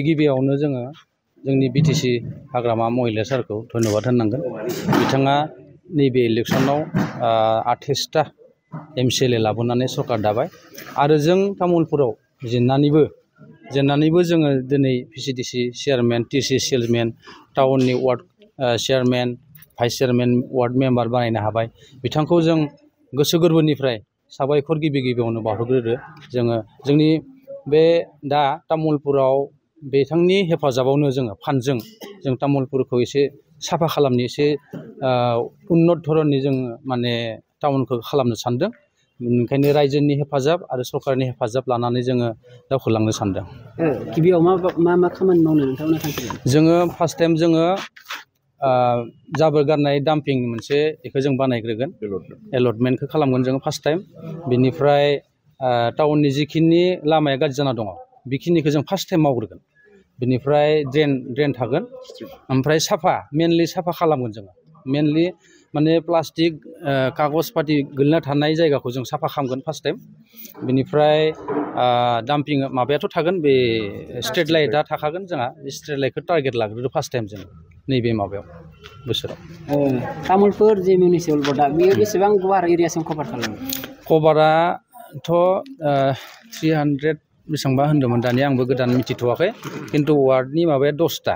गिबियावनो जोङो जोंनि बिटिसि हाग्रामा महिला सारखौ धन्यबाद होनांगोन। बिथाङा नैबे इलेक्सनाव 28टा MCLA लाबोनानै सरकार दाबाय आरो जों तामुलपुराव जेननानैबो जोङो दिनै PCDC चेयारमेन, TC सेल्समेन, टाउननि ward chairman, vice chairman, ward member बानायनो हाबाय। बिथांखौ जों गोसो गोरबोनिफ्राय साबायखर गिबियावनो बावहरग्रोदो। जोंनि बे दा तामुलपुराव बिथांनि हेफाजाबावनो जोङो फान्डजों जों तामुलपुरखौ एसे साफा खालामनो, एसे उन्नत धरननि जों माने टाउनखौ खालामनो सानदों। ओंखायनो रायजोनि हेफाजाब आरो सरकारनि हेफाजाब लानानै जोङो दावखोलांनो सानदों। गिबियाव मा खामानि मावनो नोंथांमोना थांखि? जोङो फार्स्ट टाइम जोङो जाबोर गारनाय डाम्पिं मोनसे बेखौ जों बानायग्रोगोन। एलटमेन्टखौ खालामगोन जोङो फार्स्ट टाइम। बिनिफ्राय टाउननि जिखिनि लामाया गाज्रि जाना दङ बेखिनिखौ जों फार्स्ट टाइम मावग्रोगोन। बिनिफ्राय ड्रेन थागोन। ओमफ्राय मेनलि साफा खालामगोन जोङो। मेनलि माने प्लास्टिक कागज पाति गोलैना थानाय जायगाखौ जों साफा खालामगोन फार्स्ट टाइम। बिनिफ्राय डाम्पिं माबायाथ' थागोन, बे स्ट्रिट लाइटआ थाखागोन जोंहा। बे स्ट्रिट लाइटखौ टारगेट लाग्रोदो फार्स्ट टाइम जोङो नैबे माबायाव बोसोराव। तामुलपुर जे मिउनिसिपाल बर्डआ बेयो बेसेबां गुवार एरियासिम कभार खालामो? कभाराथ' 300 बेसेबांबा होन्दोंमोन, दानिया आंबो गोदान मिथिथ'वाखै। खिन्थु वार्डनि माबाया 10टा।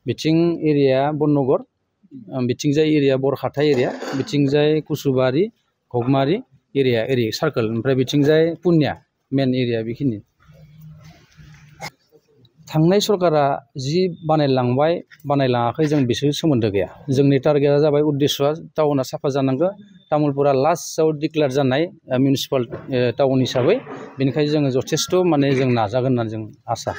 बिथिं एरिया बननगर, बिथिंजाय एरिया बरखाथा एरिया, बिथिंजाय कुसुबारि, घगमारि एरिया सार्कोल, ओमफ्राय बिथिंजाय पुनिया मेन एरिया बेखिनि। थांनाय सरकारा जि बानायलाङाखै जों बिसोर सोमोन्दो गैया। जोंनि टारगेटआ जाबाय उद्देश्यआ टाउना साफा जानांगौ। तामुलपुरा लास्टआव डिक्लेयार जानाय मिउनिसिपाल टाउन हिसाबै। बेनिखायनो जोङो जथेस्थ' माने जों नाजागोन होननानै जों आसा।